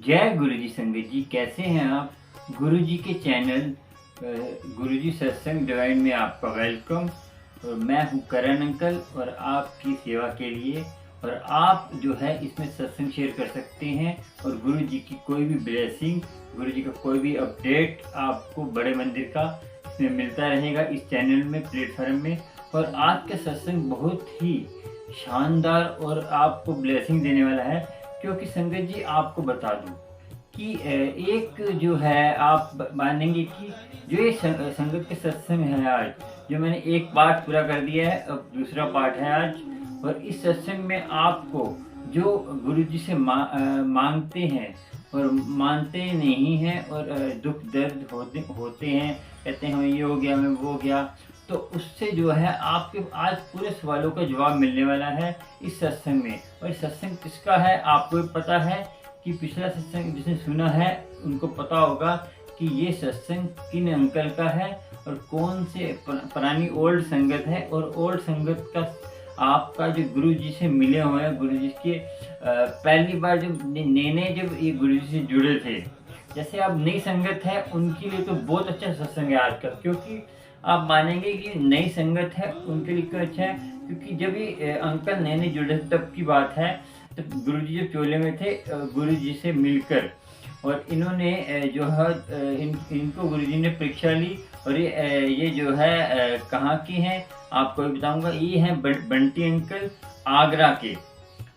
जय गुरु जी संगत जी, कैसे हैं आप। गुरु जी के चैनल गुरु जी सत्संग डिवाइन में आपका वेलकम। और मैं हूं करण अंकल और आपकी सेवा के लिए। और आप जो है इसमें सत्संग शेयर कर सकते हैं और गुरु जी की कोई भी ब्लेसिंग, गुरु जी का कोई भी अपडेट आपको बड़े मंदिर का इसमें मिलता रहेगा इस चैनल में, प्लेटफॉर्म में। और आज का सत्संग बहुत ही शानदार और आपको ब्लेसिंग देने वाला है, क्योंकि संगत जी आपको बता दूं कि एक जो है आप मानेंगे कि जो ये संगत के सत्संग है आज, जो मैंने एक पार्ट पूरा कर दिया है, अब दूसरा पार्ट है आज। और इस सत्संग में आपको जो गुरु जी से मांगते हैं और मानते नहीं हैं और दुख दर्द होते हैं, कहते हैं ये हो गया, मैं वो हो गया, तो उससे जो है आपके आज पूरे सवालों का जवाब मिलने वाला है इस सत्संग में। और इस सत्संग किसका है आपको भी पता है कि पिछला सत्संग जिसने सुना है उनको पता होगा कि ये सत्संग किन अंकल का है और कौन से पुरानी ओल्ड संगत है। और ओल्ड संगत का आपका जो गुरु जी से मिले हुए हैं, गुरु जी के पहली बार जब जब ये गुरु जी से जुड़े थे, जैसे आप नई संगत है उनके लिए तो बहुत अच्छा सत्संग है आज का। क्योंकि आप मानेंगे कि नई संगत है उनके लिए क्यों अच्छा है, क्योंकि जब ये अंकल नए जुड़े तब की बात है, तब गुरु जी जब चोले में थे, गुरु जी से मिलकर और इन्होंने जो है इनको गुरु जी ने परीक्षा ली। और ये जो है कहाँ की हैं आपको भी बताऊंगा। ये हैं बंटी अंकल आगरा के।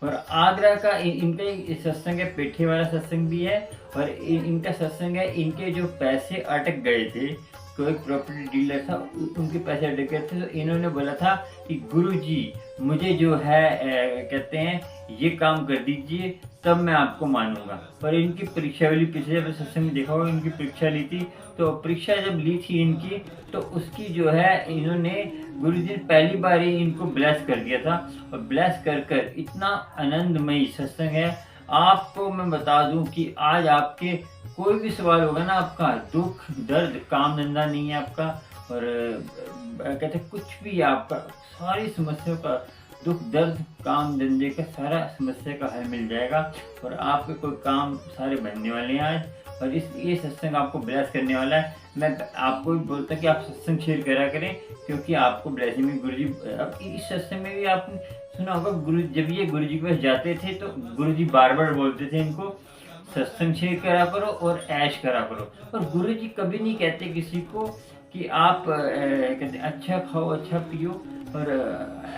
और आगरा का इनका सत्संग है, पेठे वाला सत्संग भी है। और इनका सत्संग है, इनके जो पैसे अटक गए थे, कोई प्रॉपर्टी डीलर था उनके पैसे अटक गए थे, तो इन्होंने बोला था कि गुरुजी मुझे जो है कहते हैं ये काम कर दीजिए तब मैं आपको मानूंगा। पर इनकी परीक्षा वाली पिछले सत्संग में देखा होगा, इनकी परीक्षा ली थी, तो परीक्षा जब ली थी इनकी, तो उसकी जो है इन्होंने गुरुजी ने पहली बार ही इनको ब्लेस कर दिया था। और ब्लेस कर कर इतना आनंदमयी सत्संग है। आपको मैं बता दूं कि आज आपके कोई भी सवाल होगा ना, आपका दुख दर्द काम धंधा नहीं है आपका, और कहते कुछ भी आपका सारी समस्याओं का दुख दर्द काम धंधे का सारा समस्या का हल मिल जाएगा। और आपके कोई काम सारे बनने वाले हैं आज। और ये सत्संग आपको ब्लेस करने वाला है। मैं आपको भी बोलता कि आप सत्संग शेयर करा करें, क्योंकि आपको ब्लेसिंग भी गुरु जी। अब इस सत्संग में भी आपने सुना होगा, जब ये गुरु जी के पास जाते थे तो गुरु जी बार बार बोलते थे इनको सत्संग शेयर करा करो और ऐश करा करो। और गुरु जी कभी नहीं कहते किसी को कि आप कहते अच्छा खाओ अच्छा पियो और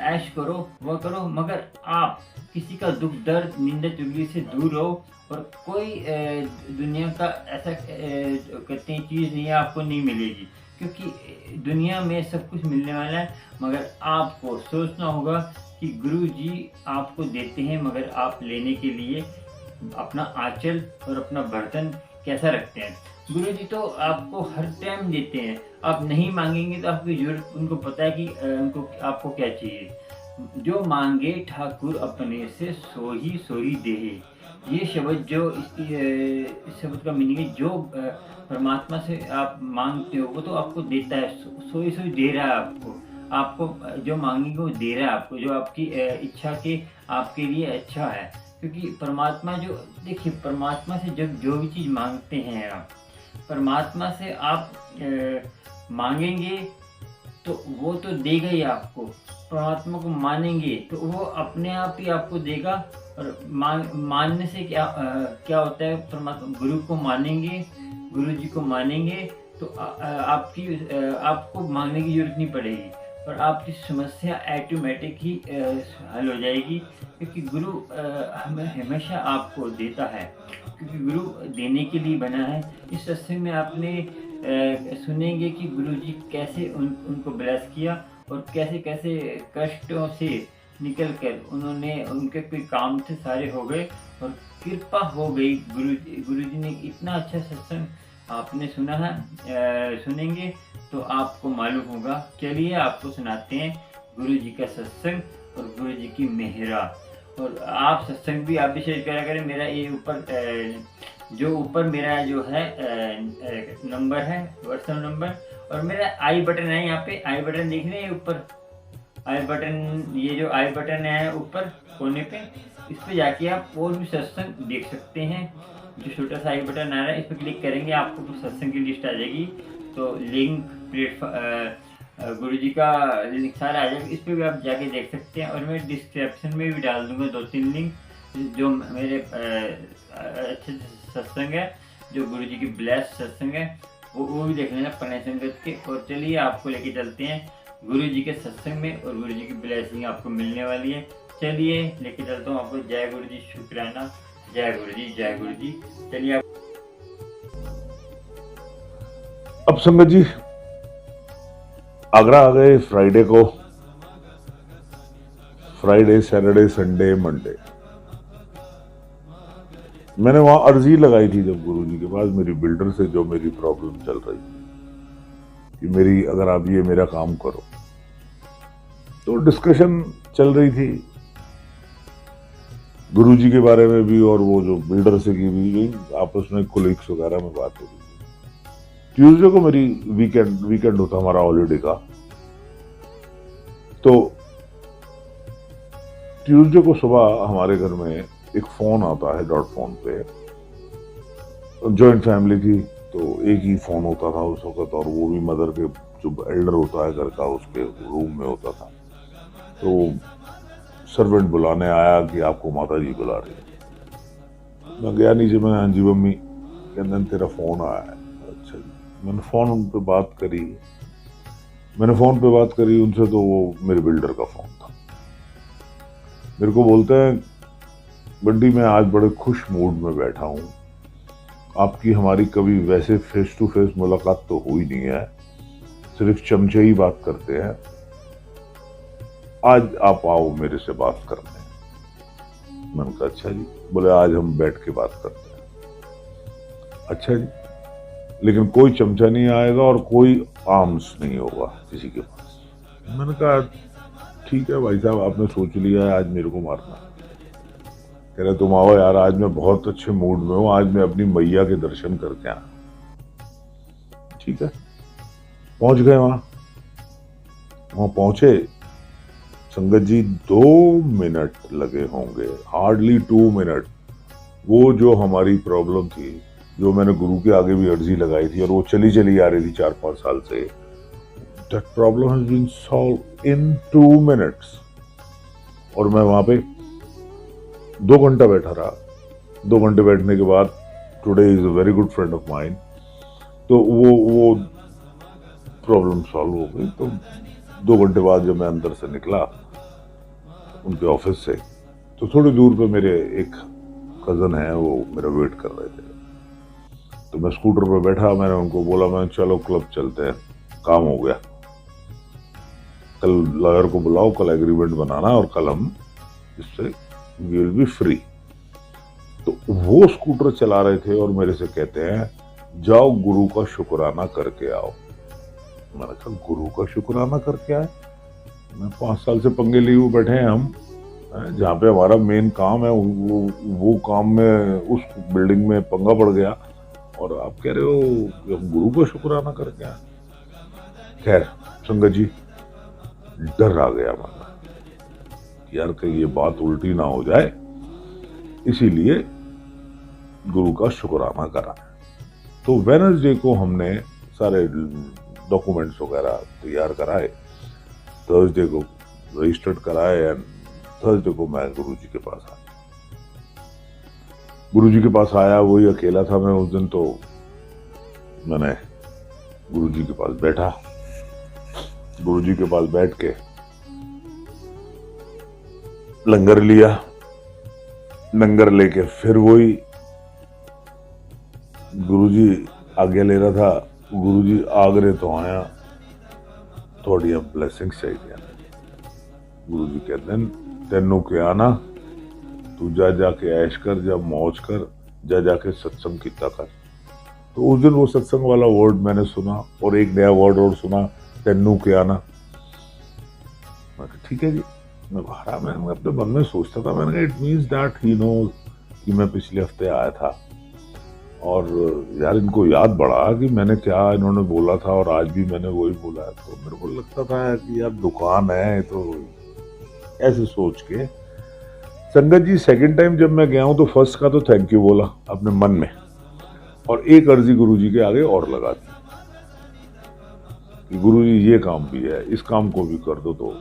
ऐश करो वो करो, मगर आप किसी का दुख दर्द निंदा चुगली से दूर रहो। और कोई दुनिया का ऐसा कहते हैं चीज़ नहीं है आपको नहीं मिलेगी, क्योंकि दुनिया में सब कुछ मिलने वाला है। मगर आपको सोचना होगा कि गुरु जी आपको देते हैं, मगर आप लेने के लिए अपना आंचल और अपना बर्तन कैसा रखते हैं। गुरु जी तो आपको हर टाइम देते हैं, आप नहीं मांगेंगे तो आपकी जरूरत, उनको पता है कि उनको आपको क्या चाहिए। जो मांगे ठाकुर अपने से सोही देहे, ये शब्द जो इस शब्द का मीनिंग है, जो परमात्मा से आप मांगते हो वो तो आपको देता है, सोई दे रहा है आपको जो मांगेंगे वो दे रहा है आपको, जो आपकी इच्छा के आपके लिए अच्छा है। क्योंकि परमात्मा जो देखिए, परमात्मा से जब जो भी चीज़ मांगते हैं आप, परमात्मा से आप मांगेंगे तो वो तो देगा ही आपको। परमात्मा को मानेंगे तो वो अपने आप ही आपको देगा। और मानने से क्या होता है, परमात्मा गुरु को मानेंगे, गुरु जी को मानेंगे तो आपको मांगने की जरूरत नहीं पड़ेगी और आपकी समस्या ऑटोमेटिक ही हल हो जाएगी। क्योंकि गुरु हमें हमेशा आपको देता है, क्योंकि गुरु देने के लिए बना है। इस सत्संग में आपने सुनेंगे कि गुरु जी कैसे उनको ब्लेस किया और कैसे कैसे कष्टों से निकल कर उन्होंने, उनके कोई काम थे सारे हो गए और कृपा हो गई। गुरु जी ने इतना अच्छा सत्संग आपने सुना है, सुनेंगे तो आपको मालूम होगा। चलिए आपको सुनाते हैं गुरु जी का सत्संग और गुरु जी की मेहरा। और आप सत्संग भी आप भी शेयर करा करें। मेरा ये ऊपर मेरा जो है नंबर है, व्हाट्सएप नंबर, और मेरा आई बटन है, यहाँ पे आई बटन देख रहे हैं ऊपर आई बटन, ये जो आई बटन है ऊपर कोने पे, इस पे जाके आप और भी सत्संग देख सकते हैं। जो छोटा सा आई बटन आ रहा है इस पर क्लिक करेंगे, आपको सत्संग की लिस्ट आ जाएगी। तो लिंक प्लेटफॉर्म गुरु जी का लिंक सारा आ जाएगा, इस पर भी आप जाके देख सकते हैं। और मैं डिस्क्रिप्शन में भी डाल दूंगा 2-3 लिंक जो मेरे अच्छे सत्संग है, जो गुरु जी की ब्लेस्ड सत्संग है, वो भी देख लेना प्रणय संगत के। और चलिए आपको लेके चलते हैं गुरु जी के सत्संग में, और गुरु जी की ब्लेसिंग आपको मिलने वाली है। चलिए लेके चलता हूँ आपको। जय गुरु जी, शुक्राना। जय गुरु जी, जय गुरु जी। चलिए आप अब संगत जी आगरा आ गए फ्राइडे को। फ्राइडे, सैटरडे, संडे, मंडे मैंने वहां अर्जी लगाई थी जब गुरुजी के पास मेरी बिल्डर से, जो मेरी प्रॉब्लम चल रही थी कि मेरी अगर आप ये मेरा काम करो। तो डिस्कशन चल रही थी गुरुजी के बारे में भी, और वो जो बिल्डर से की भी आपस में कोलीग्स वगैरह में बात हो रही थी। ट्यूसडे को मेरी वीकेंड होता हमारा हॉलीडे का। तो ट्यूसडे को सुबह हमारे घर में एक फोन आता है, डॉट फोन पे। जॉइंट फैमिली थी तो एक ही फोन होता था उस वक्त, और वो भी मदर के जो एल्डर होता है घर का उसके रूम में होता था। तो सर्वेंट बुलाने आया कि आपको माता जी बुला रही है। मैं गया नीचे, मैं हाँ जी मम्मी, कहते तेरा फोन आया है। अच्छा जी। मैंने फोन पे बात करी उनसे, तो वो मेरे बिल्डर का फोन था। मेरे को बोलते हैं बंटी मैं आज बड़े खुश मूड में बैठा हूं, आपकी हमारी कभी वैसे फेस टू फेस मुलाकात तो हुई नहीं है, सिर्फ चमचे ही बात करते हैं, आज आप आओ मेरे से बात करने। मैंने कहा अच्छा जी। बोले आज हम बैठ के बात करते हैं। अच्छा जी, लेकिन कोई चमचा नहीं आएगा और कोई आर्म्स नहीं होगा किसी के पास। मैंने कहा ठीक है भाई साहब, आपने सोच लिया है आज मेरे को मारना। कह रहे तुम आओ यार, आज मैं बहुत अच्छे मूड में हूं, आज मैं अपनी मैया के दर्शन करके आया। ठीक है, पहुंच गए वहां पहुंचे संगत जी 2 मिनट लगे होंगे, हार्डली 2 मिनट। वो जो हमारी प्रॉब्लम थी, जो मैंने गुरु के आगे भी अर्जी लगाई थी और वो चली आ रही थी 4-5 साल से, that problem has been solved in 2 minutes. और मैं वहां पे 2 घंटा बैठा रहा। 2 घंटे बैठने के बाद, today is a very good friend of mine, तो वो प्रॉब्लम सॉल्व हो गई। तो 2 घंटे बाद जब मैं अंदर से निकला उनके ऑफिस से, तो थोड़ी दूर पे मेरे एक कजन है, वो मेरा वेट कर रहे थे। तो मैं स्कूटर पे बैठा, मैंने उनको बोला मैं चलो क्लब चलते हैं, काम हो गया, कल लॉयर को बुलाओ, कल एग्रीमेंट बनाना और कल हम इससे वी विल बी फ्री। तो वो स्कूटर चला रहे थे और मेरे से कहते हैं जाओ गुरु का शुक्राना करके आओ। मैंने कहा गुरु का शुक्राना करके आए? मैं 5 साल से पंगे लिए हुए बैठे हैं हम, जहाँ पे हमारा मेन काम है वो काम में उस बिल्डिंग में पंगा पड़ गया, और आप कह रहे हो कि हम गुरु का शुक्राना करके आए। खैर संगत जी, डर आ गया मन में यार कहीं ये बात उल्टी ना हो जाए, इसीलिए गुरु का शुक्राना करा। तो वेडनेसडे को हमने सारे डॉक्यूमेंट्स वगैरह तैयार कराए, थर्सडे को रजिस्टर्ड कराए, एंड थर्सडे को मैं गुरु जी के पास आया। गुरु जी के पास आया, वही अकेला था मैं उस दिन। तो मैंने गुरु जी के पास बैठा, गुरु जी के पास बैठ के लंगर लिया। लंगर लेके फिर वही गुरु जी आगे ले रहा था, गुरु जी आगरे तो आया, थोड़ी ब्लेसिंग्स चाहिए। गुरु जी कहते हैं तेनू क्या आना, तू जा जाके ऐश कर, जा मौज कर, जा जाके सत्संग किया कर। तो उस दिन वो सत्संग वाला वर्ड मैंने सुना, और एक नया वर्ड और सुना, तेनू क्या आना। मैं कहा ठीक है जी। मैं अपने मन में सोचता था, मैंने कहा it means that he knows कि मैं पिछले हफ्ते आया था, और यार इनको याद पड़ा कि मैंने क्या इन्होंने बोला था, और आज भी मैंने वही बोला है। तो मेरे को लगता था कि यार दुकान है, तो ऐसे सोच के संगत जी सेकंड टाइम जब मैं गया हूं तो फर्स्ट का तो थैंक यू बोला अपने मन में, और एक अर्जी गुरुजी के आगे और लगा दी कि गुरुजी ये काम भी है, इस काम को भी कर दो तो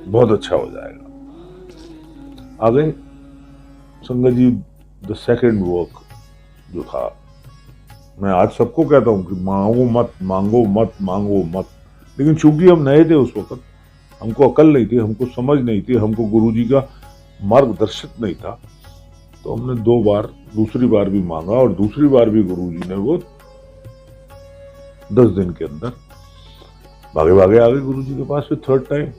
बहुत अच्छा हो जाएगा। आ गए संगत जी। द सेकंड वर्क जो था, मैं आज सबको कहता हूं कि मांगो मत, मांगो मत, मांगो मत, लेकिन चूंकि हम नए थे उस वक्त, हमको अकल नहीं थी, हमको समझ नहीं थी, हमको गुरुजी का मार्गदर्शक नहीं था, तो हमने 2 बार, दूसरी बार भी मांगा और दूसरी बार भी गुरुजी ने वो 10 दिन के अंदर भागे भागे आ गए गुरुजी के पास। फिर थर्ड टाइम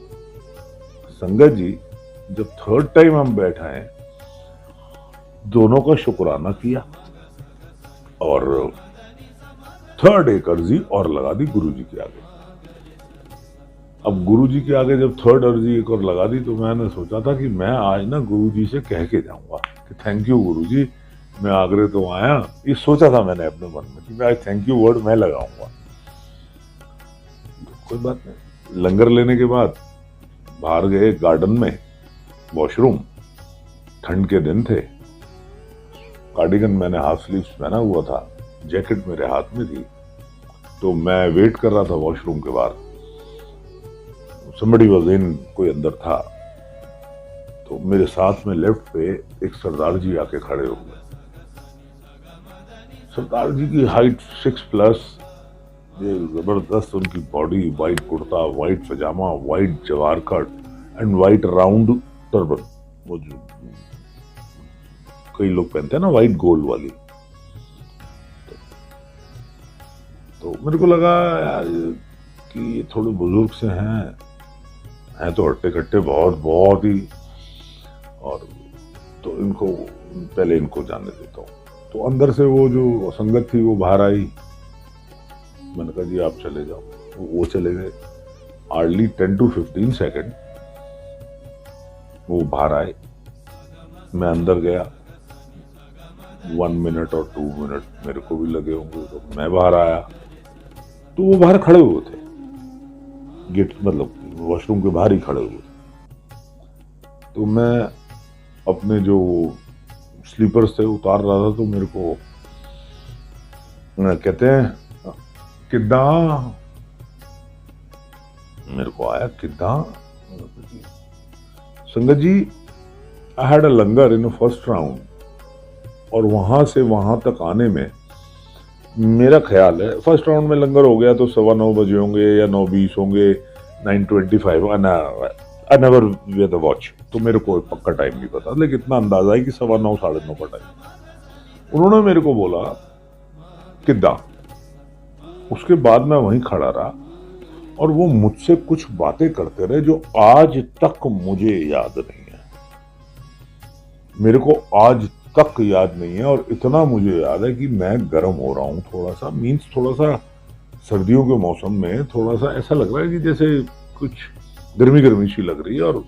संगत जी जब थर्ड टाइम हम बैठाए, दोनों का शुक्राना किया और थर्ड एक अर्जी और लगा दी गुरुजी के आगे। अब गुरुजी के आगे जब थर्ड अर्जी एक और लगा दी तो मैंने सोचा था कि मैं आज ना गुरुजी से कह के जाऊंगा कि थैंक यू गुरुजी, मैं आगरे तो आया। ये सोचा था मैंने अपने मन में कि मैं आज थैंक यू वर्ड मैं लगाऊंगा। कोई बात नहीं। लंगर लेने के बाद बाहर गए गार्डन में, वॉशरूम, ठंड के दिन थे, कार्डिगन मैंने हाफ स्लीव्स पहना हुआ था, जैकेट मेरे हाथ में थी, तो मैं वेट कर रहा था वॉशरूम के बाहर। somebody was in, कोई अंदर था, तो मेरे साथ में लेफ्ट पे एक सरदार जी आके खड़े हो गए। सरदार जी की हाइट 6+, ये जबरदस्त उनकी बॉडी, वाइट कुर्ता, वाइट पजामा, वाइट जवार cut and white round turban, वो जो कई लोग पहनते हैं ना वाइट गोल्ड वाली। तो मेरे को लगा यार कि ये थोड़े बुजुर्ग से हैं तो हट्टे कट्टे बहुत ही, और तो इनको पहले इनको जाने देता हूँ। तो अंदर से वो जो संगत थी वो बाहर आई, मैंने कहा जी आप चले जाओ, वो चले गए। हार्डली 10 to 15 सेकेंड वो बाहर आए, मैं अंदर गया, 1 मिनट और 2 मिनट मेरे को भी लगे होंगे, तो मैं बाहर आया तो वो बाहर खड़े हुए थे, गेट मतलब वॉशरूम के बाहर ही खड़े हुए थे। तो मैं अपने जो स्लीपर्स थे उतार रहा था, तो मेरे को कहते हैं किदा, मेरे को आया किदा संगत जी, I had a langar in first round, और वहां से वहां तक आने में मेरा ख्याल है फर्स्ट राउंड में लंगर हो गया तो 9:15 बजे होंगे या 9:20 होंगे, 9:25। I never wear the watch, तो मेरे को पक्का टाइम नहीं पता, लेकिन इतना अंदाजा है कि 9:15 9:30 का टाइम। उन्होंने मेरे को बोला किदा, उसके बाद मैं वहीं खड़ा रहा और वो मुझसे कुछ बातें करते रहे जो आज तक मुझे याद नहीं है, मेरे को आज तक याद नहीं है। और इतना मुझे याद है कि मैं गर्म हो रहा हूँ थोड़ा सा, मीन्स थोड़ा सा सर्दियों के मौसम में थोड़ा सा ऐसा लग रहा है कि जैसे कुछ गर्मी गर्मी सी लग रही है, और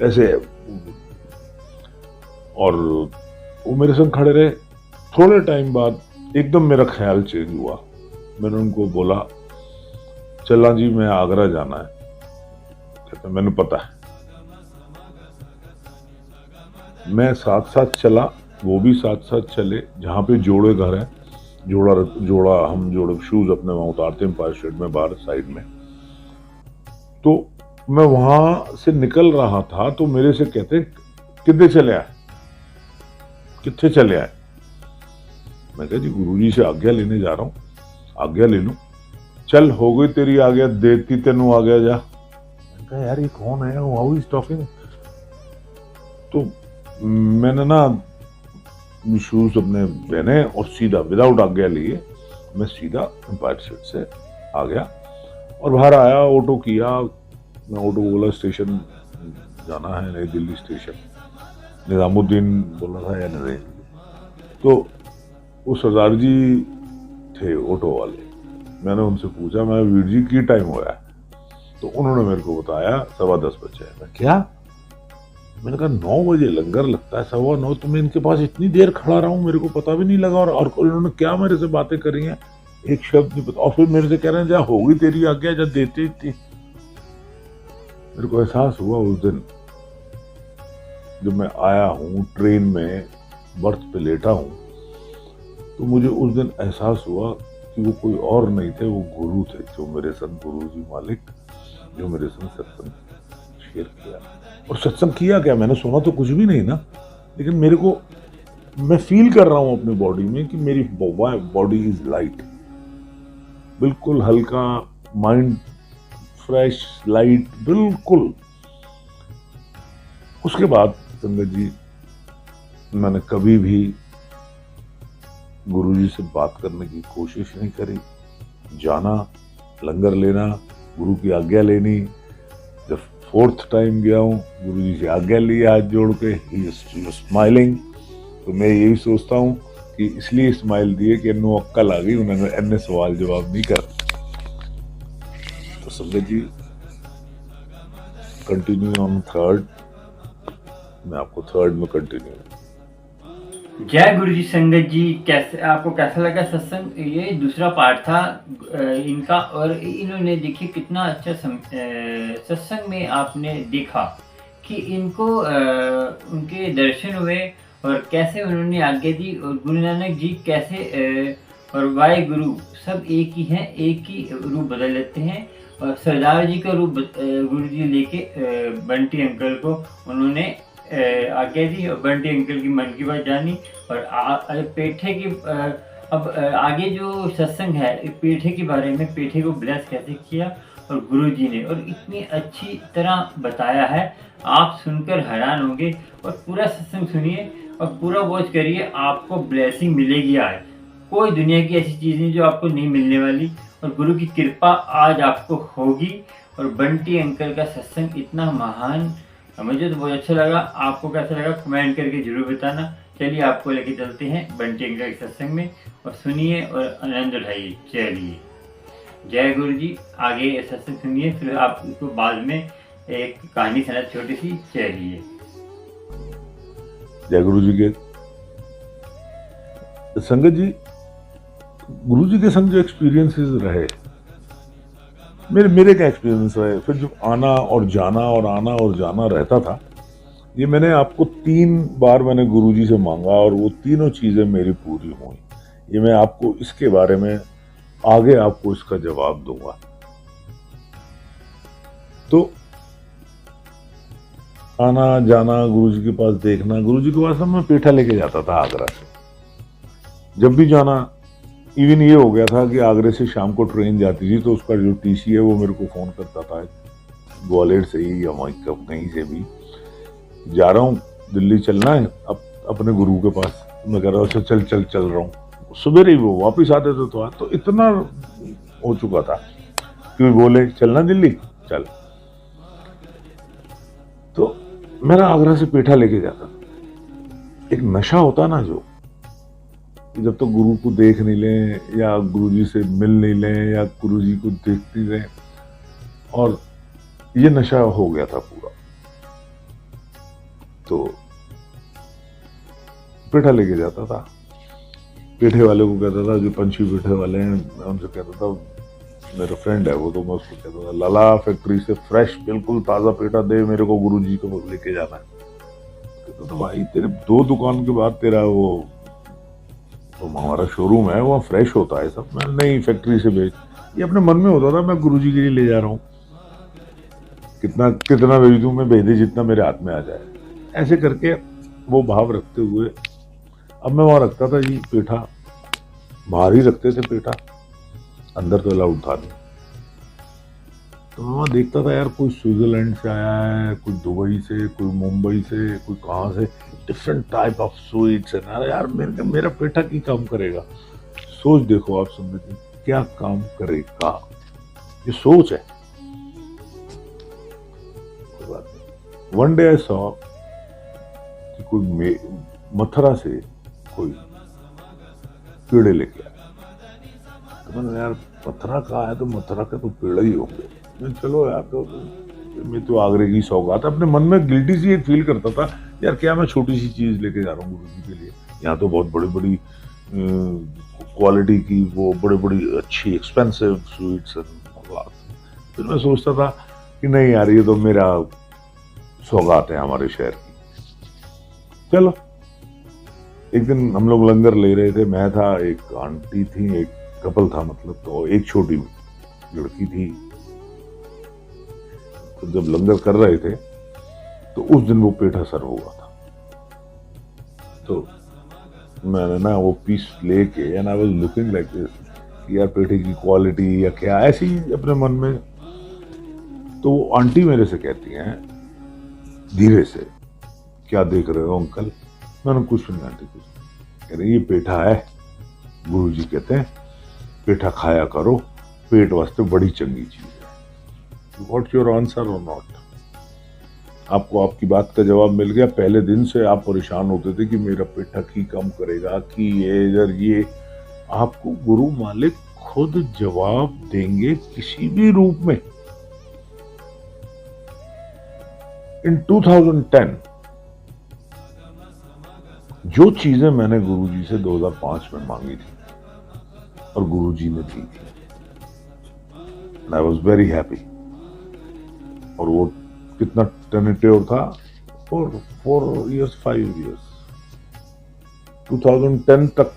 ऐसे, और वो मेरे संग खड़े रहे। थोड़े टाइम बाद एकदम मेरा ख्याल चेंज हुआ, मैंने उनको बोला चला जी मैं आगरा जाना है। कहते मैंने पता है। मैं साथ साथ चला, वो भी साथ साथ चले, जहाँ पे जोड़े घर है, हम जोड़े शूज अपने वहां उतारते हैं एम्पायर स्टेट में बाहर साइड में। तो मैं वहां से निकल रहा था तो मेरे से कहते कितने चले आए, कितने चले आए। मैं कहा जी गुरुजी से आज्ञा लेने जा रहा हूँ, आज्ञा ले लूं। चल हो गई तेरी आज्ञा, देती तेनू आ गया जा। मैंने कहा यार ये कौन है, हाउ इज टॉकिंग। तो मैंने ना शूज अपने पहने और सीधा विदाउट आज्ञा लिए मैं सीधा एम्पायर स्टेट से आ गया और बाहर आया, ऑटो किया। मैं ऑटो बोला स्टेशन जाना है, नई दिल्ली स्टेशन, निजामुद्दीन बोला था या नहीं। तो वो सरदार जी थे ऑटो वाले, मैंने उनसे पूछा मैं वीर जी की टाइम होया है, तो उन्होंने मेरे को बताया 10:15 बजे। मैं क्या, मैंने कहा 9 बजे लंगर लगता है, 9:15, तो मैं इनके पास इतनी देर खड़ा रहा हूँ, मेरे को पता भी नहीं लगा। और उन्होंने क्या मेरे से बातें करी हैं, एक शब्द नहीं पता। और फिर मेरे से कह रहे हैं जा होगी तेरी आज्ञा, जा देती थी। मेरे को एहसास हुआ उस दिन जब मैं आया हूँ ट्रेन में बर्थ पे लेटा हूँ, तो मुझे उस दिन एहसास हुआ कि वो कोई और नहीं थे, वो गुरु थे, जो मेरे संग गुरु जी मालिक, जो मेरे संग सत्संग शेयर किया। और सत्संग किया क्या, मैंने सुना तो कुछ भी नहीं ना, लेकिन मेरे को, मैं फील कर रहा हूँ अपनी बॉडी में कि मेरी बॉडी इज लाइट, बिल्कुल हल्का, माइंड फ्रेश, लाइट, बिल्कुल। उसके बाद संगत जी, मैंने कभी भी गुरुजी से बात करने की कोशिश नहीं करी। जाना, लंगर लेना, गुरु की आज्ञा लेनी। जब 4th टाइम गया हूँ, गुरुजी से आज्ञा ली हाथ जोड़ के, ही इज स्माइलिंग। तो मैं यही सोचता हूँ कि इसलिए स्माइल दिए कि इन्हों अक्कल आ गई, उन्होंने अन्य सवाल जवाब नहीं कर। तो संगत जी, कंटिन्यू ऑन 3rd, मैं आपको 3rd में कंटिन्यू। जय गुरु जी। संगत जी, कैसे आपको कैसा लगा सत्संग? ये दूसरा पार्ट था इनका, और इन्होंने देखिए कितना अच्छा सत्संग में आपने देखा कि इनको उनके दर्शन हुए और कैसे उन्होंने आज्ञा दी, और गुरु नानक जी कैसे और वाहे गुरु सब एक ही हैं, एक ही रूप बदल लेते हैं। और सरदार जी का रूप गुरु जी लेके बंटी अंकल को उन्होंने आज्ञा दी, और बंटी अंकल की मन की बात जानी। और पेठे की अब आगे जो सत्संग है पेठे के बारे में, पेठे को ब्लेस कैसे किया और गुरु जी ने, और इतनी अच्छी तरह बताया है, आप सुनकर हैरान होंगे। और पूरा सत्संग सुनिए और पूरा वॉच करिए, आपको ब्लेसिंग मिलेगी। आज कोई दुनिया की ऐसी चीज़ नहीं जो आपको नहीं मिलने वाली, और गुरु की कृपा आज आपको होगी। और बंटी अंकल का सत्संग इतना महान, मुझे तो बहुत अच्छा लगा। आपको कैसा लगा कमेंट करके जरूर बताना। चलिए आपको लेके चलते हैं बंटी अंकल के सत्संग में, और सुनिए और आनंद उठाइए। चलिए, जय गुरु जी। आगे सत्संग सुनिए, फिर आपको बाद में एक कहानी सुना छोटी सी। चलिए, जय गुरु जी के। संगत जी, गुरु जी के संग जो एक्सपीरियंसेस रहे, मेरे क्या एक्सपीरियंस रहे, फिर जब आना और जाना और आना और जाना रहता था, ये मैंने आपको 3 बार मैंने गुरुजी से मांगा और वो तीनों चीजें मेरी पूरी हुई। ये मैं आपको इसके बारे में आगे आपको इसका जवाब दूंगा। तो आना जाना, गुरुजी के पास देखना, गुरुजी के पास मैं पेठा लेके जाता था आगरा से। जब भी जाना, इवन ये हो गया था कि आगरे से शाम को ट्रेन जाती थी, तो उसका जो टीसी है वो मेरे को फोन करता था, ग्वालियर से ही या कहीं से भी, जा रहा हूँ दिल्ली, चलना है अब अपने गुरु के पास। मैं कह रहा हूँ चल रहा हूँ। सुबह ही वो वापिस आते थे, तो इतना हो चुका था कि बोले चलना दिल्ली, चल। तो मेरा आगरा से पेठा लेके जाता। एक नशा होता ना, जो जब तक गुरु को देख नहीं लें या गुरुजी से मिल नहीं लें या गुरुजी को देख नहीं लें, और ये नशा हो गया था पूरा। तो पेठा लेके जाता था, पेठे वाले को कहता था, जो पंछी पेठे वाले हैं, मैं उनसे कहता था, मेरा फ्रेंड है वो, तो मैं उसको कहता था, लाला फैक्ट्री से फ्रेश बिल्कुल ताज़ा पेठा दे, मेरे को गुरुजी को लेके जाना है। कहता था, भाई तेरे 2 दुकान के बाद तेरा वो तो हमारा शोरूम है, वहाँ फ्रेश होता है सब। मैं नहीं, फैक्ट्री से भेज। ये अपने मन में होता था, मैं गुरुजी के लिए ले जा रहा हूँ, कितना भेज दूँ, मैं भेज दे जितना मेरे हाथ में आ जाए। ऐसे करके वो भाव रखते हुए अब मैं वहाँ रखता था जी पेठा, बाहर ही रखते थे पेठा, अंदर तो अलाउड था नहीं। तो मैं वहाँ देखता था, यार कोई स्विट्जरलैंड से आया है, कोई दुबई से, कोई मुंबई से, कोई कहाँ से, डिफरेंट टाइप ऑफ स्वीट्स है। यार मेरा पेठा की काम करेगा? सोच देखो आप, समझ क्या काम करेगा, ये सोच है। वन डे आई सॉ कि कोई मथुरा से कोई पेड़े लेके आया। तो मैंने, यार मथुरा कहाँ है, तो मथुरा के तो पेड़े ही होंगे। मैं चलो यार, तो मैं तो आगरे की सौगात, अपने मन में गिल्टी सी एक फील करता था, यार क्या मैं छोटी सी चीज लेके जा रहा हूँ गुरु जी के लिए, यहाँ तो बहुत बड़ी बड़ी क्वालिटी की, वो बड़ी बड़ी अच्छी एक्सपेंसिव स्वीट्स। फिर मैं सोचता था कि नहीं यार, ये तो मेरा सौगात है हमारे शहर की, चलो, एक दिन हम लोग लंगर ले रहे थे, मैं था, एक आंटी थी, एक कपल था मतलब, तो एक छोटी लड़की थी। तो जब लंगर कर रहे थे तो उस दिन वो पेठा सर्व हुआ था, तो मैंने ना वो पीस लेके, and I was looking like this, यार पेठे की क्वालिटी या क्या, ऐसे ही अपने मन में। तो वो आंटी मेरे से कहती हैं धीरे से, क्या देख रहे हो अंकल? मैंने कुछ नहीं आंटी, कुछ नहीं। कह रही ये पेठा है, गुरुजी कहते हैं पेठा खाया करो, पेट वास्ते बड़ी चंगी चीज है। व्हाट योर आंसर और नॉट? आपको आपकी बात का जवाब मिल गया। पहले दिन से आप परेशान होते थे कि मेरा पेटा की कम करेगा, कि ये आपको गुरु मालिक खुद जवाब देंगे किसी भी रूप में। इन 2010 जो चीजें मैंने गुरुजी से 2005 में मांगी थी और गुरुजी ने दी थी, आई वॉज वेरी हैप्पी। और वो कितना टेनेटिव था, फॉर 4 years 5 years, 2010 तक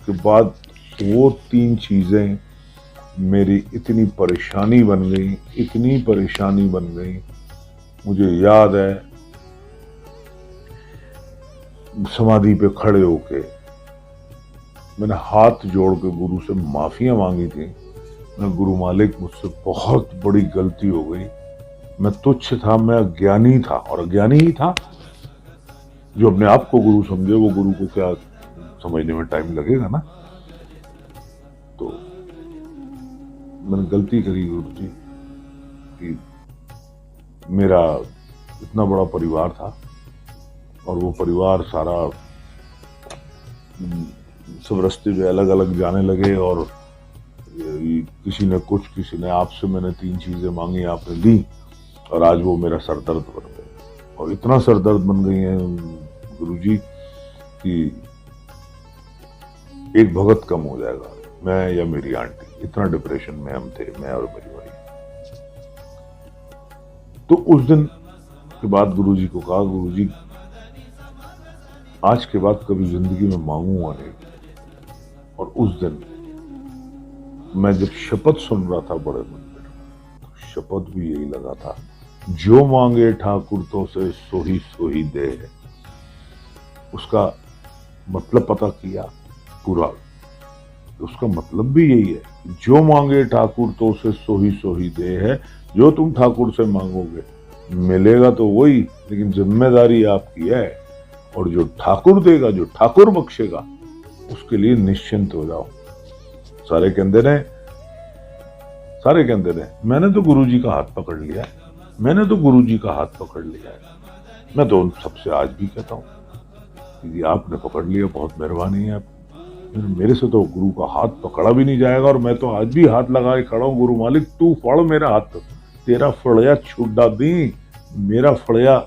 के बाद वो 3 चीजें मेरी इतनी परेशानी बन गई, इतनी परेशानी बन गई। मुझे याद है समाधि पे खड़े होके मैंने हाथ जोड़ के गुरु से माफियां मांगी थी। मैं, गुरु मालिक मुझसे बहुत बड़ी गलती हो गई, मैं तुच्छ था, मैं अज्ञानी था, और अज्ञानी ही था। जो अपने आप को गुरु समझे वो गुरु को क्या समझने में टाइम लगेगा ना। तो मैंने गलती करी गुरु जी कि मेरा इतना बड़ा परिवार था और वो परिवार सारा सब रास्ते पे अलग अलग जाने लगे, और किसी ने कुछ, किसी ने आपसे, मैंने 3 चीजें मांगी, आपने दी, और आज वो मेरा सरदर्द बन गए। और इतना सरदर्द बन गई है गुरुजी कि एक भगत कम हो जाएगा, मैं या मेरी आंटी, इतना डिप्रेशन में हम थे, मैं और मेरी वाइफ। तो उस दिन के बाद गुरुजी को कहा, गुरुजी आज के बाद कभी जिंदगी में मांगूंगा नहीं। और उस दिन मैं जब शपथ सुन रहा था बड़े मंदिर, तो शपथ भी यही लगा था, जो मांगे ठाकुर तो से सोही दे है। उसका मतलब पता किया पूरा, उसका मतलब भी यही है, जो मांगे ठाकुर तो से सोही दे है। जो तुम ठाकुर से मांगोगे मिलेगा तो वही, लेकिन जिम्मेदारी आपकी है। और जो ठाकुर देगा, जो ठाकुर बख्शेगा, उसके लिए निश्चिंत हो जाओ। सारे कहते ने मैंने तो गुरुजी का हाथ पकड़ लिया है, मैंने तो गुरुजी का हाथ पकड़ लिया है। मैं तो उन सबसे आज भी कहता हूँ, यदि आपने पकड़ लिया बहुत मेहरबानी है। मेरे से तो गुरु का हाथ पकड़ा भी नहीं जाएगा, और मैं तो आज भी हाथ लगा के खड़ा हूँ, गुरु मालिक तू फड़ मेरा हाथ, तेरा फड़िया छुड़ा दी, मेरा फड़िया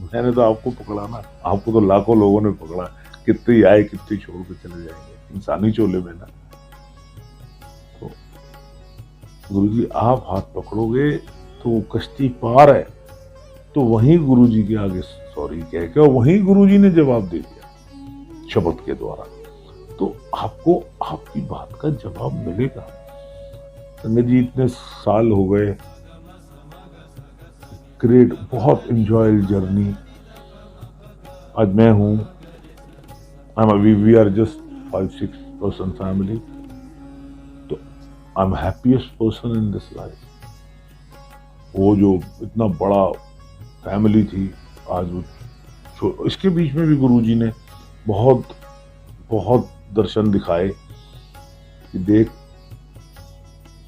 मैंने तो आपको पकड़ा ना। आपको तो लाखों लोगों ने पकड़ा, कितने आए कितने छोड़ के चले जाएंगे, इंसानी चोले में ना। तो गुरुजी आप हाथ पकड़ोगे तो कश्ती पार है, तो वहीं गुरुजी के आगे सॉरी कह के, और वहीं गुरुजी ने जवाब दे दिया शब्द के द्वारा। तो आपको आपकी बात का जवाब मिलेगा। संगत जी इतने साल हो गए, ग्रेट, बहुत एंजॉय जर्नी। आज मैं हूं, we are just 5-6 person family, तो I am happiest person in this life. वो जो इतना बड़ा फैमिली थी, आज वो, इसके बीच में भी गुरुजी ने बहुत बहुत दर्शन दिखाए कि देख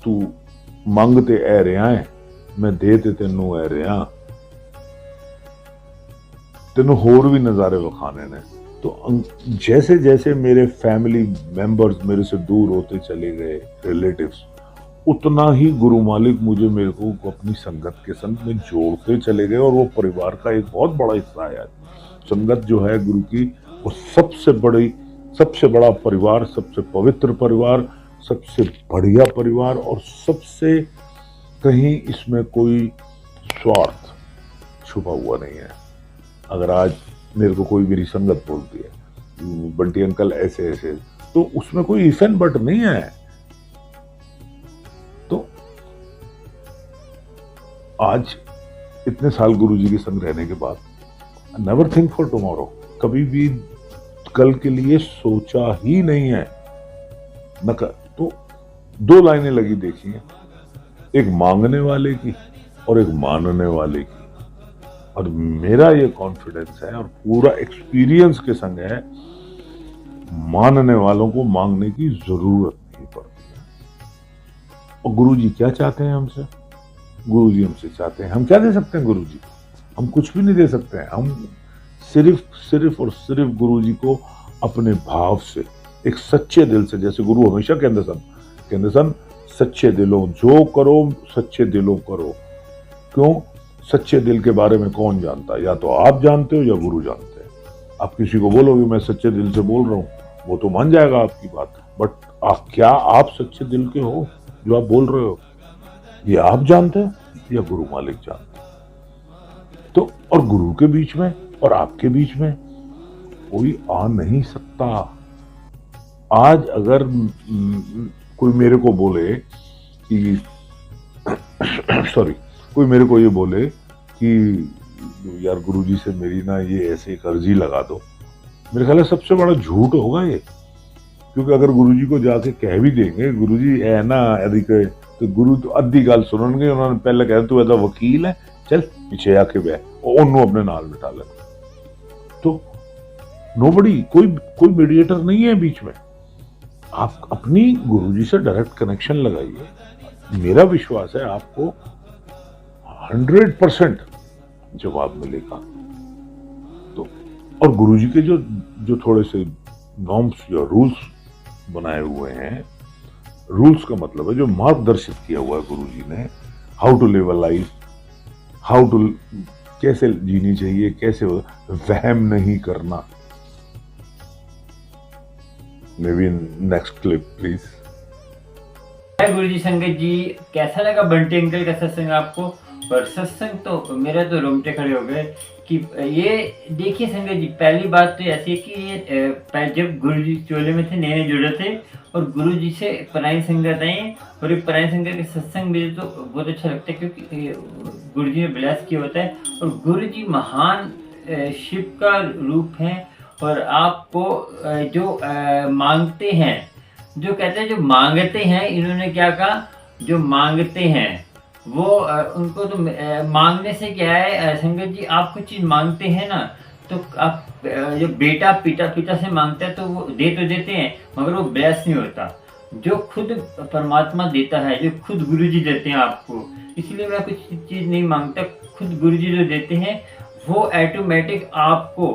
तू मंगते ऐ रहा है, मैं देते तेनू ऐ रहा, तेनू होर भी नजारे विखाने ने। तो जैसे जैसे मेरे फैमिली मेंबर्स मेरे से दूर होते चले गए, रिलेटिव्स, उतना ही गुरु मालिक मुझे मेरे को अपनी संगत के संग में जोड़ते चले गए, और वो परिवार का एक बहुत बड़ा हिस्सा है। संगत जो है गुरु की, वो सबसे बड़ा परिवार, सबसे पवित्र परिवार, सबसे बढ़िया परिवार, और सबसे कहीं इसमें कोई स्वार्थ छुपा हुआ नहीं है। अगर आज मेरे को कोई मेरी संगत बोलती है बंटी अंकल ऐसे ऐसे, तो उसमें कोई इफ एंड बट नहीं है। तो आज इतने साल गुरुजी के संग रहने के बाद नेवर थिंक फॉर टुमारो, कभी भी कल के लिए सोचा ही नहीं है न कर। तो दो लाइनें लगी देखी हैं, एक मांगने वाले की और एक मानने वाले की, और मेरा ये कॉन्फिडेंस है और पूरा एक्सपीरियंस के संग है, मानने वालों को मांगने की जरूरत नहीं पड़ती है। और गुरुजी क्या चाहते हैं हमसे? गुरुजी हमसे चाहते हैं, हम क्या दे सकते हैं गुरुजी? हम कुछ भी नहीं दे सकते हैं। हम सिर्फ और सिर्फ गुरुजी को अपने भाव से, एक सच्चे दिल से, जैसे गुरु हमेशा कहते सन सच्चे दिलों जो करो सच्चे दिलों करो। क्यों? सच्चे दिल के बारे में कौन जानता है? या तो आप जानते हो या गुरु जानते हैं। आप किसी को बोलोगे मैं सच्चे दिल से बोल रहा हूं, वो तो मान जाएगा आपकी बात, बट क्या आप सच्चे दिल के हो जो आप बोल रहे हो? ये आप जानते हो या गुरु मालिक जानते हो? तो और गुरु के बीच में और आपके बीच में कोई आ नहीं सकता। आज अगर कोई मेरे को बोले कि सॉरी, कोई मेरे को ये बोले कि यार गुरुजी से मेरी ना ये ऐसे एक अर्जी लगा दो, मेरे ख्याल है सबसे बड़ा झूठ होगा ये। क्योंकि अगर गुरुजी को जाके कह भी देंगे गुरुजी है ना अधिक, तो गुरु तो अद्धी गाल सुनेंगे। उन्होंने पहले कहा तू ऐसा वकील है, चल पीछे आके बह, और उन्होंने अपने नाल बिठा ले। तो नोबडी, कोई मीडिएटर नहीं है बीच में। आप अपनी गुरुजी से डायरेक्ट कनेक्शन लगाइए, मेरा विश्वास है आपको 100% जवाब मिलेगा। तो और गुरुजी के जो थोड़े से नॉर्म्स या रूल्स बनाए हुए हैं, रूल्स का मतलब है जो मार्गदर्शित किया हुआ है गुरुजी ने, how to live a life, how to कैसे जीनी चाहिए, कैसे वहम नहीं करना। Maybe next clip please. Guruji संगत जी, कैसा लगा बंटी अंकल का सत्संग आपको? और सत्संग तो मेरा तो रोंगटे खड़े हो गए कि ये देखिए संगत जी, पहली बात तो ऐसी है कि ये जब गुरुजी चोले में थे, नए जुड़े थे और गुरुजी से पराई संगत आई और ये पराई संगत के सत्संग मुझे तो बहुत अच्छा लगता है, क्योंकि गुरुजी ने ब्लेस किया होता है और गुरुजी महान शिव का रूप है। और आपको जो मांगते हैं, जो कहते हैं जो मांगते हैं, इन्होंने क्या कहा, जो मांगते हैं वो उनको तो मांगने से क्या है संगत जी, आप कुछ चीज मांगते हैं ना, तो आप जो बेटा पिता से मांगता है तो वो दे तो देते हैं मगर वो ब्लेस नहीं होता। जो खुद परमात्मा देता है, जो खुद गुरुजी देते हैं आपको, इसलिए मैं कुछ चीज नहीं मांगता, खुद गुरुजी जो देते हैं वो ऑटोमेटिक आपको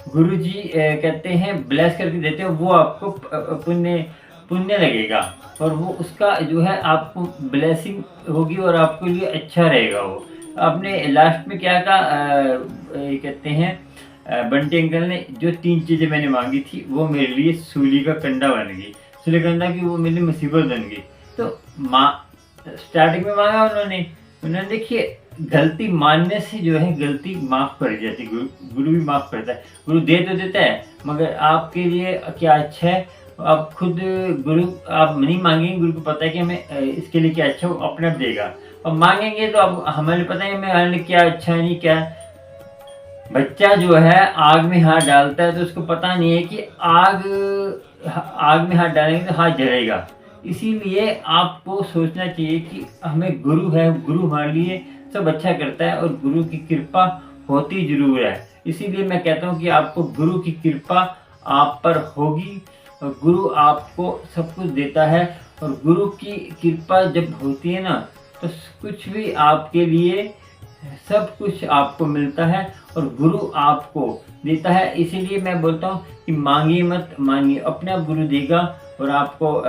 गुरुजी कहते हैं ब्लेस करके देते हैं, वो आपको पुण्य लगेगा और वो उसका जो है आपको ब्लेसिंग होगी और आपके लिए अच्छा रहेगा। वो आपने लास्ट में क्या कहा, कहते हैं बंटी अंकल ने जो 3 चीज़ें मैंने मांगी थी वो मेरे लिए सूली का कंडा बन गई, सूली का कंडा की वो मेरे लिए मुसीबत बन गई। तो स्टार्टिंग में मांगा उन्होंने देखिए गलती मानने से जो है गलती माफ कर जाती है, गुरु भी माफ करता है। गुरु दे तो देता है मगर आपके लिए क्या अच्छा है, आप खुद गुरु आप नहीं मांगेंगे, गुरु को पता है कि हमें इसके लिए क्या अच्छा, वो अपने आप देगा। और मांगेंगे तो अब हमें पता है हमें क्या अच्छा है नहीं क्या। बच्चा जो है आग में हाथ डालता है तो उसको पता नहीं है कि आग में हाथ डालेंगे तो हाथ जलेगा। इसीलिए आपको सोचना चाहिए कि हमें गुरु है, गुरु हमारे लिए सब अच्छा करता है और गुरु की कृपा होती जरूर है। इसीलिए मैं कहता हूँ कि आपको गुरु की कृपा आप पर होगी और गुरु आपको सब कुछ देता है। और गुरु की कृपा जब होती है ना तो कुछ भी आपके लिए सब कुछ आपको मिलता है और गुरु आपको देता है। इसीलिए मैं बोलता हूँ कि मांगिए मत, मांगिए, अपने आप गुरु देगा और आपको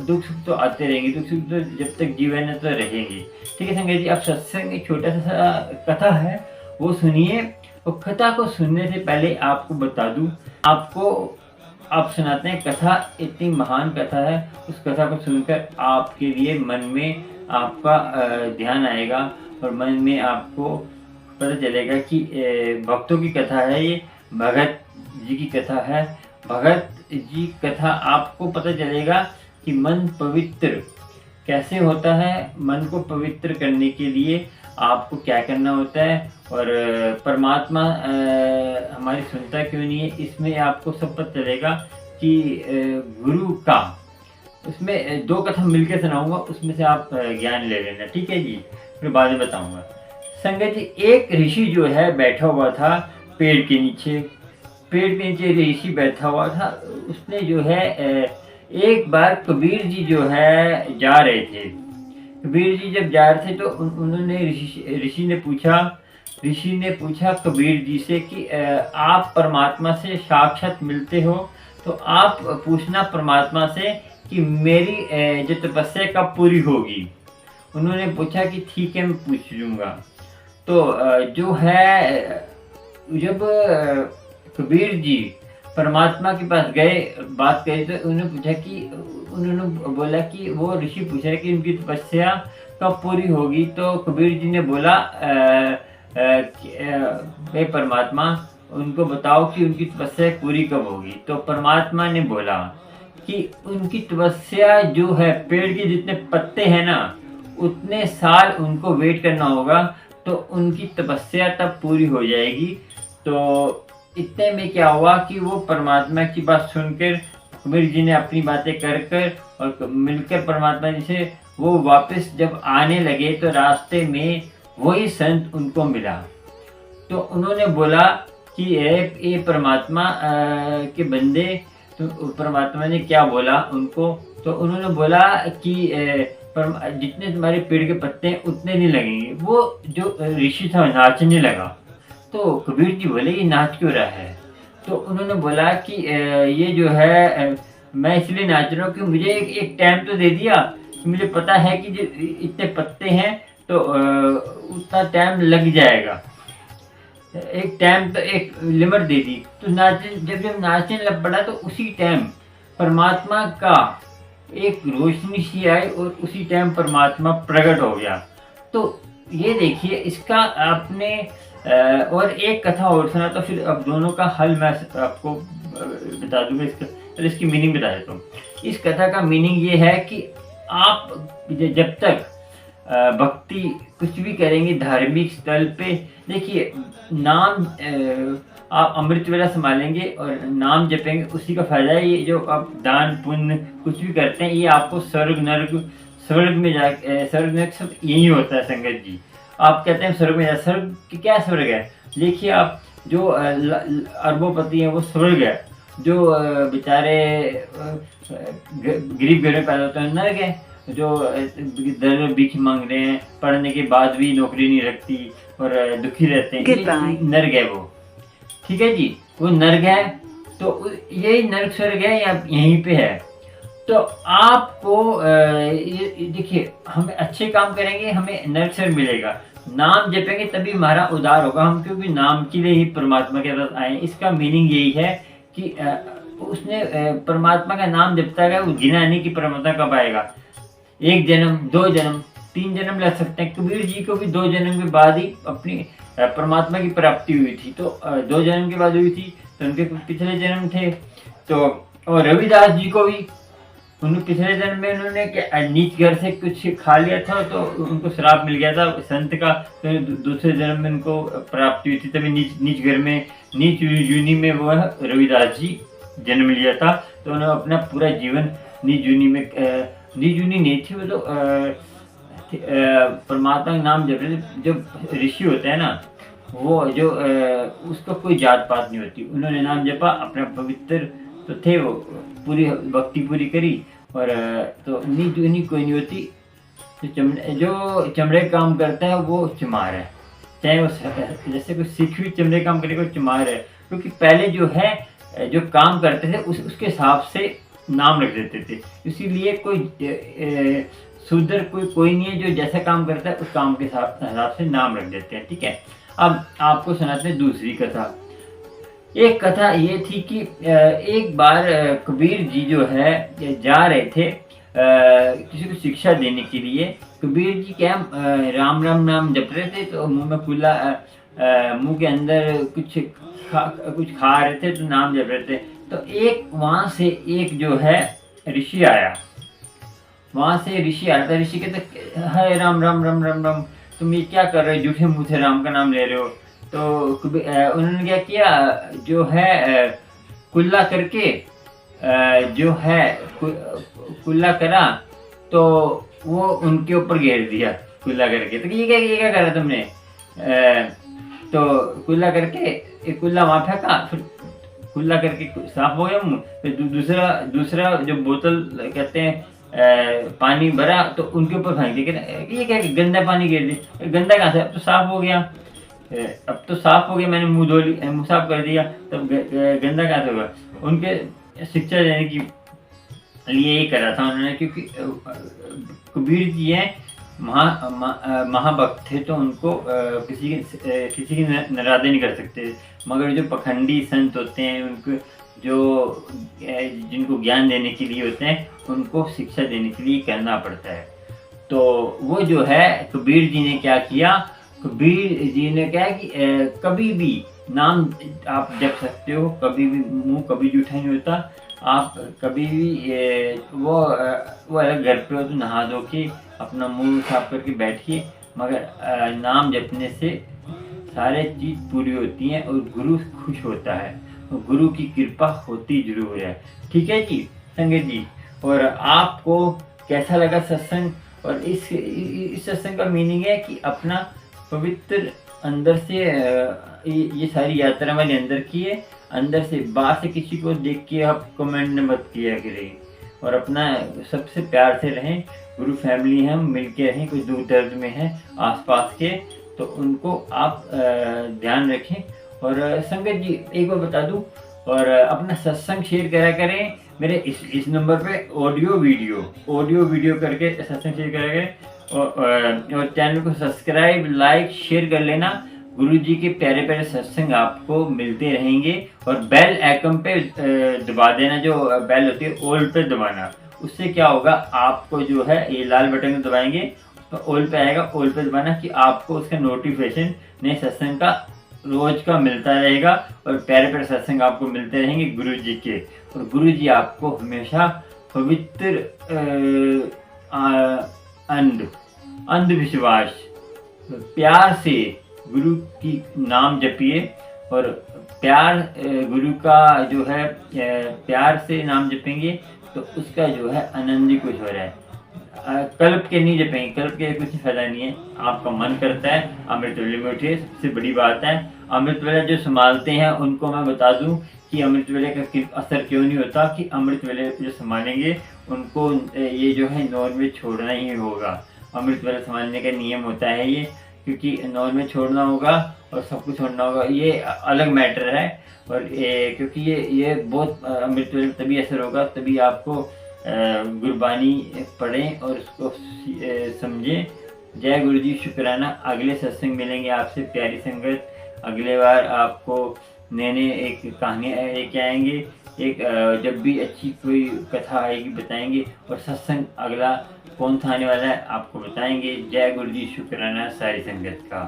दुख सुख तो आते रहेंगे, दुख सुख तो जब तक जीवन है तो रहेंगे। ठीक है संगत जी, आप सत्संग एक छोटा सा कथा है वो सुनिए। और कथा को सुनने से पहले आपको बता दूं, आप सुनाते हैं कथा, इतनी महान कथा है, उस कथा को सुनकर आपके लिए मन में आपका ध्यान आएगा और मन में आपको पता चलेगा कि भक्तों की कथा है ये, भगत जी की कथा है। भगत जी कथा आपको पता चलेगा कि मन पवित्र कैसे होता है। मन को पवित्र करने के लिए आपको क्या करना होता है, और परमात्मा हमारी सुनता क्यों नहीं है, इसमें आपको सब पता चलेगा कि गुरु का, उसमें दो कथा मिलकर सुनाऊंगा, उसमें से आप ज्ञान ले लेना, ठीक है जी, फिर बाद में बताऊंगा। संगत जी, एक ऋषि जो है बैठा हुआ था पेड़ के नीचे। पेड़ के नीचे ऋषि बैठा हुआ था। उसने जो है एक बार कबीर जी जो है जा रहे थे। कबीर जी जब जा रहे थे तो उन्होंने ऋषि ने पूछा कबीर जी से कि आप परमात्मा से साक्षात मिलते हो, तो आप पूछना परमात्मा से कि मेरी जो तपस्या कब पूरी होगी। उन्होंने पूछा कि ठीक है, मैं पूछ लूँगा। तो जो है जब कबीर जी परमात्मा के पास गए, बात करी, तो उन्होंने बोला कि वो ऋषि पूछ रहे कि उनकी तपस्या कब पूरी होगी। तो कबीर जी ने बोला हे परमात्मा, उनको बताओ कि उनकी तपस्या पूरी कब होगी। तो परमात्मा ने बोला कि उनकी तपस्या जो है, पेड़ के जितने पत्ते हैं ना, उतने साल उनको वेट करना होगा, तो उनकी तपस्या तब पूरी हो जाएगी। तो इतने में क्या हुआ कि वो परमात्मा की बात सुनकर, कबीर जी ने अपनी बातें कर और मिलकर परमात्मा जी से वो वापस जब आने लगे, तो रास्ते में वही संत उनको मिला। तो उन्होंने बोला कि ये परमात्मा के बंदे, तो परमात्मा ने क्या बोला उनको, तो उन्होंने बोला कि जितने तुम्हारे पेड़ के पत्ते हैं उतने नहीं लगेंगे। वो जो ऋषि था नाचने लगा। तो कबीर जी बोले ये नाच क्यों रहा है। तो उन्होंने बोला कि ये जो है मैं इसलिए नाच रहा हूँ कि मुझे एक टाइम तो दे दिया, मुझे पता है कि जो इतने पत्ते हैं तो उतना टाइम लग जाएगा, एक टाइम तो एक लिमिट दे दी। तो जब नाचने लग पड़ा, तो उसी टाइम परमात्मा का एक रोशनी सी आई और उसी टाइम परमात्मा प्रकट हो गया। तो ये देखिए, इसका आपने और एक कथा और सुना, तो फिर अब दोनों का हल मैं आपको बता दूंगा। इसकी मीनिंग बता देता हूँ। इस कथा का मीनिंग ये है कि आप जब तक भक्ति कुछ भी करेंगे धार्मिक स्थल पे, देखिए नाम आप अमृत वेला संभालेंगे और नाम जपेंगे, उसी का फायदा है। ये जो आप दान पुण्य कुछ भी करते हैं, ये आपको स्वर्ग में जा स्वर्ग नरक सब यही होता है। संगत जी, आप कहते हैं स्वर्ग में जा, स्वर्ग क्या स्वर्ग है? देखिए, आप जो अरबोपति हैं वो स्वर्ग है, जो बेचारे गरीब घर में पैदा होते हैं नरक है, जो दर भीख मांग रहे हैं, पढ़ने के बाद भी नौकरी नहीं रखती और दुखी रहते हैं, ये नरक है वो, ठीक है जी, वो नरक है। तो यही नरक स्वर्ग है, यहीं पे है। तो आपको ये देखिए, हम अच्छे काम करेंगे, हमें नरक स्वर्ग मिलेगा। नाम जपेंगे तभी हमारा उद्धार होगा, हम क्योंकि नाम के लिए ही परमात्मा के पास आए। इसका मीनिंग यही है कि उसने परमात्मा का नाम जपता है, वो गिना नहीं कि परमात्मा कब आएगा। 1 जन्म, 2 जन्म, 3 जन्म लग सकते हैं। कबीर जी को भी 2 जन्म के बाद ही अपनी परमात्मा की प्राप्ति हुई थी। तो 2 जन्म के बाद हुई थी, तो उनके पिछले जन्म थे। तो और रविदास जी को भी उन्होंने पिछले जन्म में उन्होंने नीच घर से कुछ खा लिया था, तो उनको श्राप मिल गया था संत का, तो दूसरे जन्म में उनको प्राप्ति हुई थी, तभी नीच घर में, नीच यूनि में वो रविदास जी जन्म लिया था। तो उन्होंने अपना पूरा जीवन नीच यूनि में, नीच यूनि नहीं थी वो, तो परमात्मा का नाम जब जब ऋषि होते हैं ना, वो जो उसका कोई जात पात नहीं होती। उन्होंने नाम जपा, अपना पवित्र तो थे, वो पूरी भक्ति पूरी करी, और तो नीच यूनि कोई नहीं होती। तो जो चमड़े काम करता है वो चमार है, चाहे वो जैसे कोई सीखी हुई चमड़े काम करेगा वो चमार है, क्योंकि पहले जो है जो काम करते थे उसके हिसाब से नाम रख देते थे। इसीलिए कोई शूद्र कोई नहीं है जो जैसा काम करता है उस काम के हिसाब से नाम रख देते हैं, ठीक है। अब आपको सुनाते हैं दूसरी कथा। एक कथा ये थी कि एक बार कबीर जी जो है जा रहे थे किसी को शिक्षा देने के लिए। कबीर जी क्या राम राम नाम जप रहे थे, तो मुंह में खुला मुंह के अंदर कुछ खा रहे थे तो नाम जप रहे थे। तो एक वहाँ से एक जो है ऋषि आया, वहाँ से ऋषि आया था। ऋषि कहते हाय राम राम राम राम राम, तुम ये क्या कर रहे हो, झूठे मुँह से राम का नाम ले रहे हो। तो उन्होंने क्या किया, जो है कुल्ला करके जो है कुल्ला करा, तो वो उनके ऊपर घेर दिया कुल्ला करके। तो ये क्या करा तुमने? तो कुल्ला करके एक कुल्ला वहाँ फेंका, फिर कुल्ला करके साफ हो गया मुँह। फिर दूसरा जो बोतल कहते हैं पानी भरा, तो उनके ऊपर फेंक दिया। ये क्या गंदा पानी गिर दिया, गंदा कहाँ से, अब तो साफ हो गया, अब तो साफ हो गया, मैंने मुँह धो लिया, मुँह साफ कर दिया, तब गंदा कहाँ से होगा। उनके शिक्षा देने की लिए ये करा था उन्होंने, क्योंकि कबीर जी हैं महाभक्त थे, तो उनको किसी की नरादे नहीं कर सकते। मगर जो पखंडी संत होते हैं, उनको जिनको ज्ञान देने के लिए होते हैं, उनको शिक्षा देने के लिए करना पड़ता है। तो वो जो है कबीर जी ने क्या किया, कबीर जी ने क्या कि कभी भी नाम आप जप सकते हो, कभी भी मुंह कभी जूठा नहीं होता। आप कभी भी वो अलग घर पे हो तो नहा धो के अपना मुंह साफ करके बैठिए, मगर नाम जपने से सारे चीज़ पूरी होती हैं और गुरु खुश होता है, और गुरु की कृपा होती जरूर है। ठीक है जी संगत जी। और आपको कैसा लगा सत्संग? और इस सत्संग का मीनिंग है कि अपना पवित्र अंदर से ये सारी यात्रा मैंने अंदर की है, अंदर से। बाहर से किसी को देख के आप कमेंट मत किया करें, और अपना सबसे प्यार से रहें। गुरु फैमिली है, हम मिलके रहें। कोई दुख दर्द में है आसपास के, तो उनको आप ध्यान रखें। और संगत जी एक बार बता दूं, और अपना सत्संग शेयर करा करें मेरे इस नंबर पे ऑडियो वीडियो करके सत्संग शेयर करा करें। और चैनल को सब्सक्राइब लाइक शेयर कर लेना। गुरु जी के प्यारे प्यारे सत्संग आपको मिलते रहेंगे। और बेल आइकन पे दबा देना, जो बेल होती है ऑल पे दबाना। उससे क्या होगा, आपको जो है ये लाल बटन को दबाएंगे तो ऑल पे आएगा, ऑल पे दबाना कि आपको उसका नोटिफिकेशन नए सत्संग का रोज का मिलता रहेगा। और प्यारे प्यारे सत्संग आपको मिलते रहेंगे गुरु जी के। और गुरु जी आपको हमेशा पवित्र अंधविश्वास प्यार से गुरु की नाम जपिए। और प्यार गुरु का जो है प्यार से नाम जपेंगे तो उसका जो है आनंद ही कुछ हो रहा है। कल्प के नहीं जपेंगे, कल्प के कुछ फायदा नहीं है। आपका मन करता है अमृत वेले में उठिए, सबसे बड़ी बात है। अमृत वेला जो संभालते हैं उनको मैं बता दूं कि अमृत वेले का असर क्यों नहीं होता, कि अमृत वेले जो संभालेंगे उनको ये जो है नॉनवेज छोड़ना ही होगा। अमृत वेला संभालने का नियम होता है ये, क्योंकि नॉनवेज छोड़ना होगा और सब कुछ छोड़ना होगा, ये अलग मैटर है। और क्योंकि ये बहुत अमृत वेले तभी असर होगा, तभी आपको गुरबानी पढ़ें और उसको समझें। जय गुरु जी, शुक्राना। अगले सत्संग मिलेंगे आपसे प्यारी संगत। अगले बार आपको नए एक कहानियाँ लेके आएंगे, एक जब भी अच्छी कोई कथा आएगी बताएंगे। और सत्संग अगला कौन सा आने वाला है आपको बताएंगे। जय गुरु जी, शुक्राना सारी संगत का।